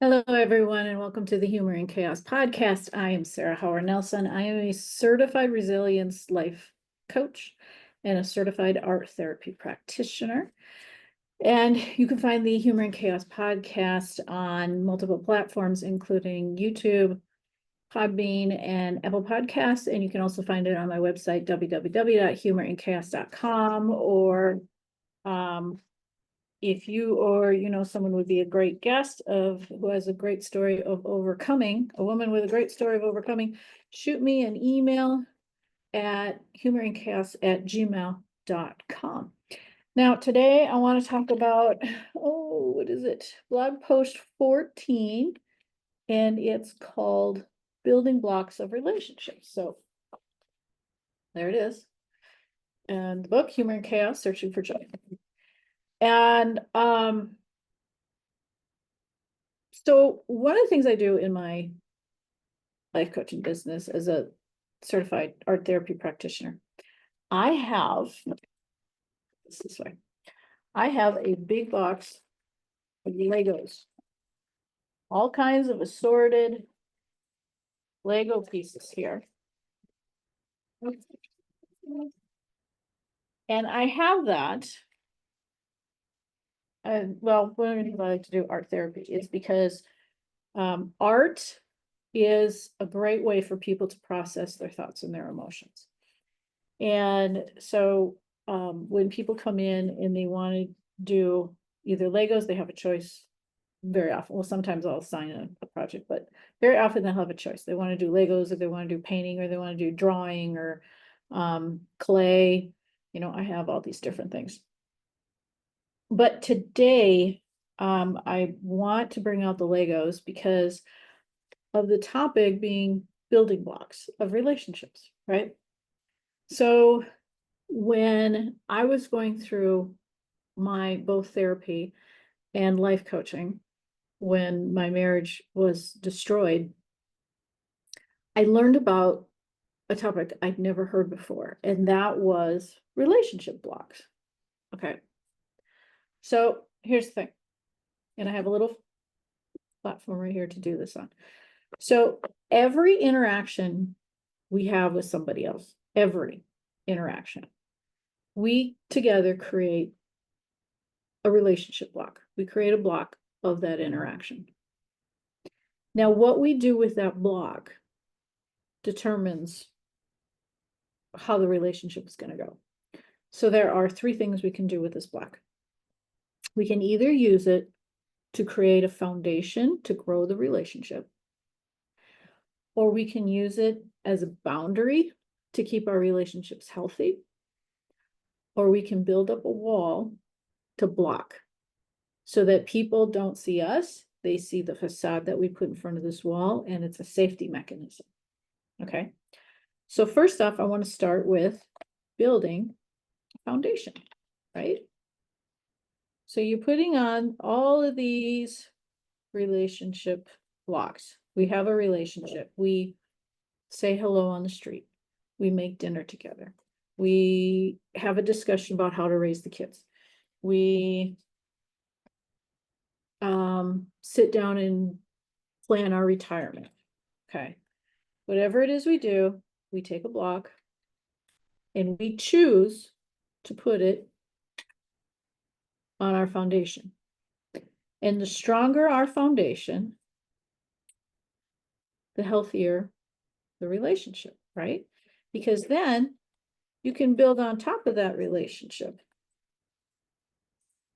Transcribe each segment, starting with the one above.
Hello, everyone, and welcome to the Humor and Chaos podcast. I am Sarah Howard Nelson. I am a certified resilience life coach and a certified art therapy practitioner. And you can find the Humor and Chaos podcast on multiple platforms, including YouTube, Podbean, and Apple Podcasts. And you can also find it on my website, www.humorinchaos.com, or if you or someone would be a great guest of who has a great story of overcoming, a woman with a great story of overcoming, shoot me an email at humorinchaos@gmail.com. Now, today I want to talk about, what is it? Blog post 14, and it's called Building Blocks of Relationships. So there it is. And the book, Humor and Chaos, Searching for Joy. And so one of the things I do in my life coaching business as a certified art therapy practitioner, I have this way. I have a big box of Legos, all kinds of assorted Lego pieces here. And I have that. Well, when I like to do art therapy, it's because art is a great way for people to process their thoughts and their emotions. And so when people come in and they want to do either Legos, they have a choice very often. Well, sometimes I'll assign a project, but very often they'll have a choice. They want to do Legos, or they want to do painting, or they want to do drawing, or clay. I have all these different things. But today, I want to bring out the Legos because of the topic being building blocks of relationships, right? So when I was going through my both therapy and life coaching, when my marriage was destroyed, I learned about a topic I'd never heard before, and that was relationship blocks. Okay. So here's the thing, and I have a little platform right here to do this on. So every interaction we have with somebody else, every interaction, we together create a relationship block. We create a block of that interaction. Now, what we do with that block determines how the relationship is going to go. So there are three things we can do with this block. We can either use it to create a foundation to grow the relationship, or we can use it as a boundary to keep our relationships healthy, or we can build up a wall to block so that people don't see us. They see the facade that we put in front of this wall, and it's a safety mechanism. Okay. So first off, I want to start with building a foundation, right? So you're putting on all of these relationship blocks. We have a relationship. We say hello on the street. We make dinner together. We have a discussion about how to raise the kids. We sit down and plan our retirement. Okay. Whatever it is we do, we take a block and we choose to put it on our foundation. And the stronger our foundation, the healthier the relationship, right? Because then you can build on top of that relationship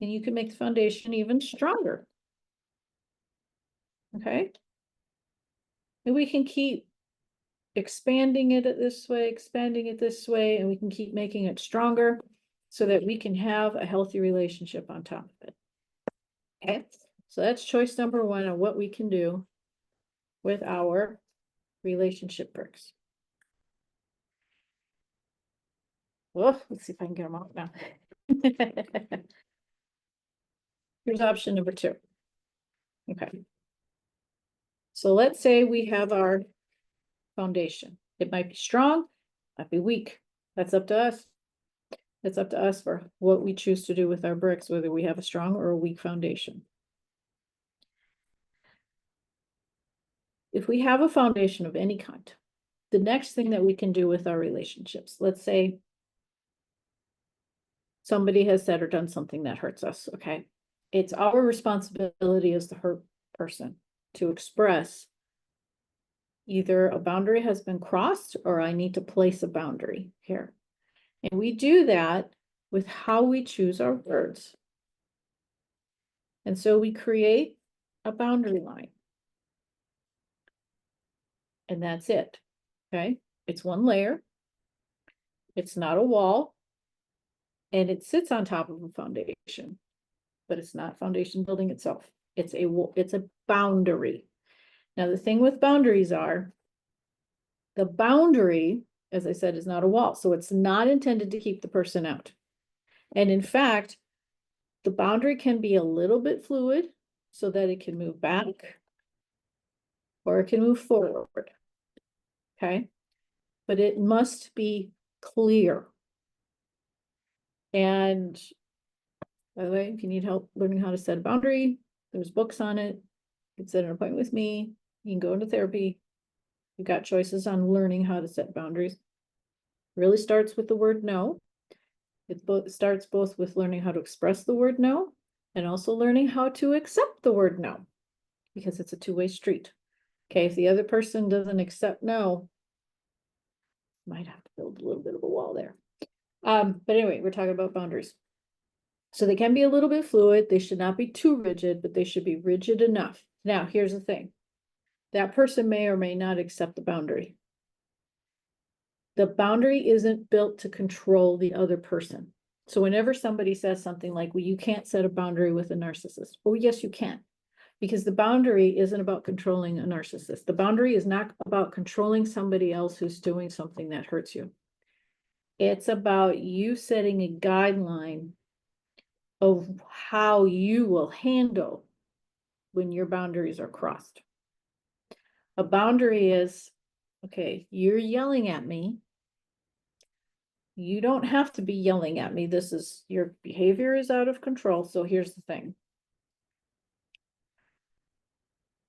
and you can make the foundation even stronger. Okay. And we can keep expanding it this way, and we can keep making it stronger so that we can have a healthy relationship on top of it. Okay. So that's choice number one of what we can do with our relationship bricks. Well, let's see if I can get them out now. Here's option number two. Okay. So let's say we have our foundation. It might be strong, might be weak. That's up to us. It's up to us for what we choose to do with our bricks, whether we have a strong or a weak foundation. if we have a foundation of any kind, the next thing that we can do with our relationships, let's say somebody has said or done something that hurts us, okay? It's our responsibility as the hurt person to express either a boundary has been crossed or I need to place a boundary here. And we do that with how we choose our words. And so we create a boundary line. And that's it, okay? It's one layer. It's not a wall. And it sits on top of a foundation, but it's not foundation building itself. It's a boundary. Now, the thing with boundaries are, the boundary, as I said, is not a wall. So it's not intended to keep the person out. And in fact, the boundary can be a little bit fluid so that it can move back or it can move forward. Okay. But it must be clear. And by the way, if you need help learning how to set a boundary, there's books on it. You can set an appointment with me. You can go into therapy. You've got choices on learning how to set boundaries. Really starts with the word no. It starts both with learning how to express the word no and also learning how to accept the word no, because it's a two-way street. Okay, if the other person doesn't accept no, might have to build a little bit of a wall there. But anyway, we're talking about boundaries. So they can be a little bit fluid. They should not be too rigid, but they should be rigid enough. Now, here's the thing. That person may or may not accept the boundary. The boundary isn't built to control the other person. So whenever somebody says something like, well, you can't set a boundary with a narcissist. Oh, yes, you can. Because the boundary isn't about controlling a narcissist. The boundary is not about controlling somebody else who's doing something that hurts you. It's about you setting a guideline of how you will handle when your boundaries are crossed. A boundary is, okay, you're yelling at me. You don't have to be yelling at me. Your behavior is out of control. So here's the thing.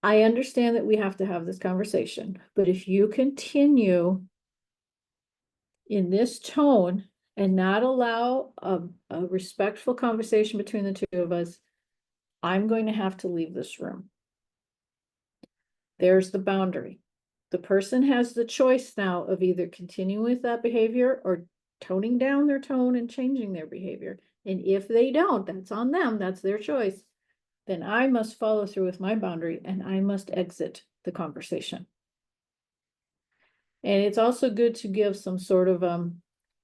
I understand that we have to have this conversation, but if you continue in this tone and not allow a respectful conversation between the two of us, I'm going to have to leave this room. There's the boundary. The person has the choice now of either continuing with that behavior or toning down their tone and changing their behavior. And if they don't, that's on them, that's their choice. Then I must follow through with my boundary and I must exit the conversation. And it's also good to give some sort of,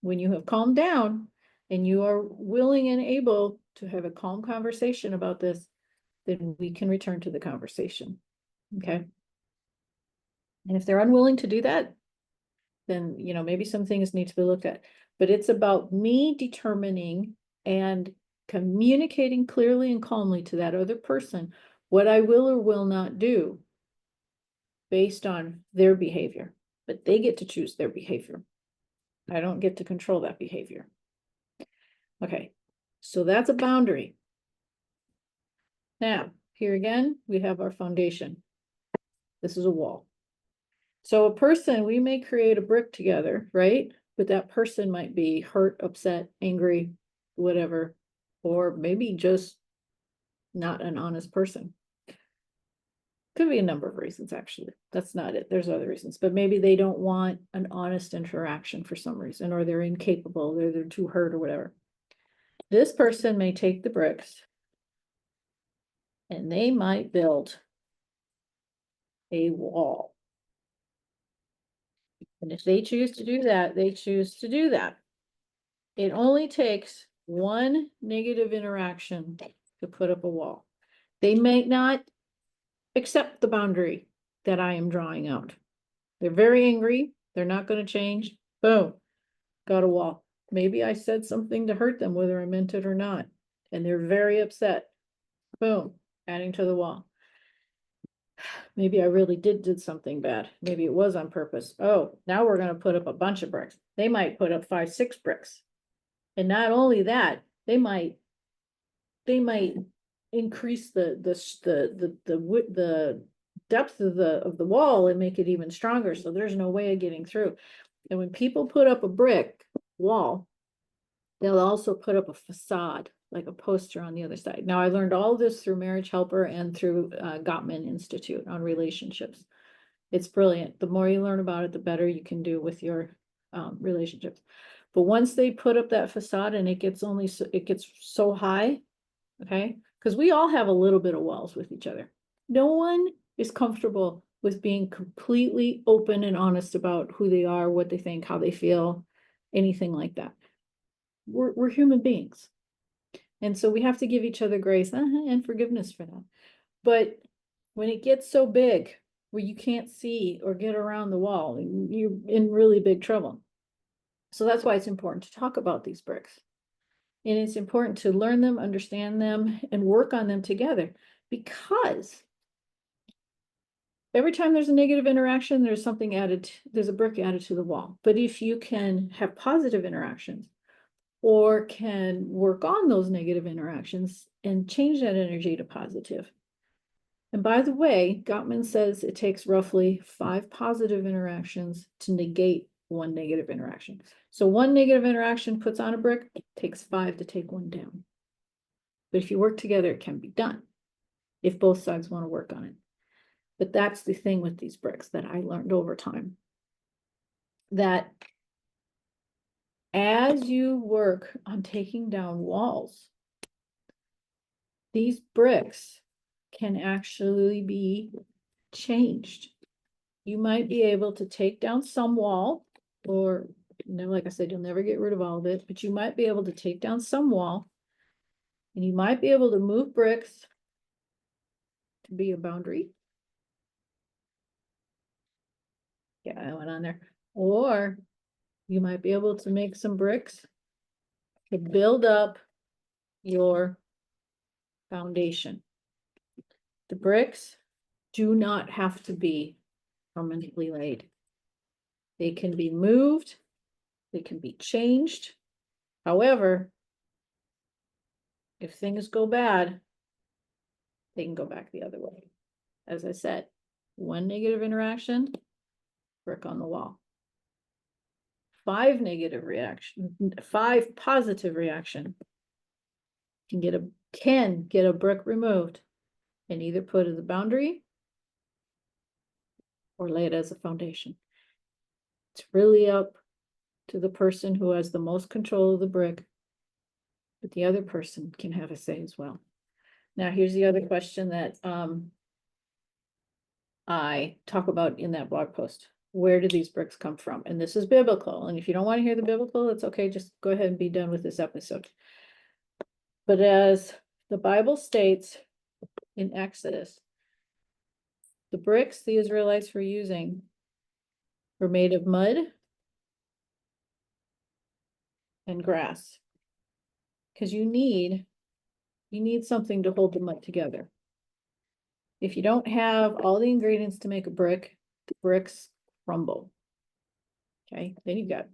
when you have calmed down and you are willing and able to have a calm conversation about this, then we can return to the conversation. Okay. And if they're unwilling to do that, then, maybe some things need to be looked at. But it's about me determining and communicating clearly and calmly to that other person what I will or will not do based on their behavior. But they get to choose their behavior. I don't get to control that behavior. Okay, so that's a boundary. Now, here again, we have our foundation. This is a wall. So a person, we may create a brick together, right? But that person might be hurt, upset, angry, whatever, or maybe just not an honest person. Could be a number of reasons, actually. That's not it. There's other reasons, but maybe they don't want an honest interaction for some reason, or they're incapable, they're too hurt or whatever. This person may take the bricks and they might build a wall. And if they choose to do that, they choose to do that. It only takes one negative interaction to put up a wall. They may not accept the boundary that I am drawing out. They're very angry. They're not going to change. Boom, got a wall. Maybe I said something to hurt them, whether I meant it or not. And they're very upset. Boom, adding to the wall. Maybe I really did something bad. Maybe it was on purpose. Oh, now we're going to put up a bunch of bricks. They might put up 5, 6 bricks. And not only that, they might increase the depth of the wall and make it even stronger, so there's no way of getting through. And when people put up a brick wall, they'll also put up a facade, like a poster on the other side. Now, I learned all this through Marriage Helper and through Gottman Institute on relationships. It's brilliant. The more you learn about it, the better you can do with your relationships. But once they put up that facade and it gets so high, okay, because we all have a little bit of walls with each other. No one is comfortable with being completely open and honest about who they are, what they think, how they feel, anything like that. We're human beings. And so we have to give each other grace and forgiveness for that. But when it gets so big where you can't see or get around the wall, you're in really big trouble. So that's why it's important to talk about these bricks. And it's important to learn them, understand them, and work on them together, because every time there's a negative interaction, there's something added, there's a brick added to the wall. But if you can have positive interactions or can work on those negative interactions and change that energy to positive. And by the way, Gottman says it takes roughly 5 positive interactions to negate 1 negative interaction. So 1 negative interaction puts on a brick, it takes 5 to take 1 down. But if you work together, it can be done if both sides want to work on it. But that's the thing with these bricks that I learned over time, that as you work on taking down walls, these bricks can actually be changed. You might be able to take down some wall, or like I said, you'll never get rid of all of it, but you might be able to take down some wall, and you might be able to move bricks to be a boundary. Yeah, I went on there. Or you might be able to make some bricks to build up your foundation. The bricks do not have to be permanently laid. They can be moved, they can be changed. However, if things go bad, they can go back the other way. As I said, 1 negative interaction, brick on the wall. 5 positive reaction can get a brick removed and either put as a boundary or lay it as a foundation. It's really up to the person who has the most control of the brick, but the other person can have a say as well. Now, here's the other question that I talk about in that blog post. Where do these bricks come from? And this is biblical. And if you don't want to hear the biblical, it's okay. Just go ahead and be done with this episode. But as the Bible states in Exodus, the bricks the Israelites were using were made of mud and grass, because you need something to hold the mud together. If you don't have all the ingredients to make a brick, the bricks crumble. Okay, then you've got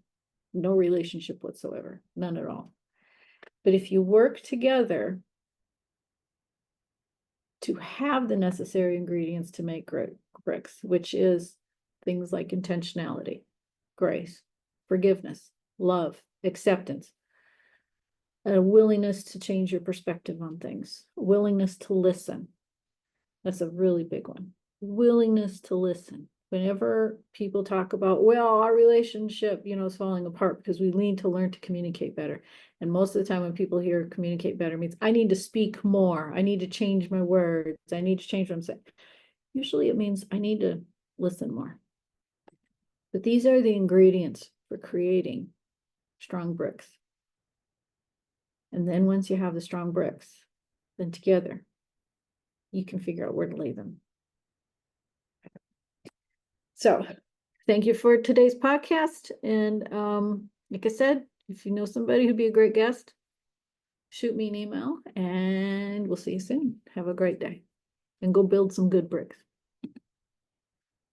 no relationship whatsoever, none at all. But if you work together to have the necessary ingredients to make bricks, which is things like intentionality, grace, forgiveness, love, acceptance, a willingness to change your perspective on things, willingness to listen. That's a really big one. Willingness to listen. Whenever people talk about, well, our relationship, is falling apart because we need to learn to communicate better. And most of the time when people hear communicate better means I need to speak more. I need to change my words. I need to change what I'm saying. Usually it means I need to listen more. But these are the ingredients for creating strong bricks. And then once you have the strong bricks, then together you can figure out where to lay them. So thank you for today's podcast. And like I said, if you know somebody who'd be a great guest, shoot me an email and we'll see you soon. Have a great day and go build some good bricks.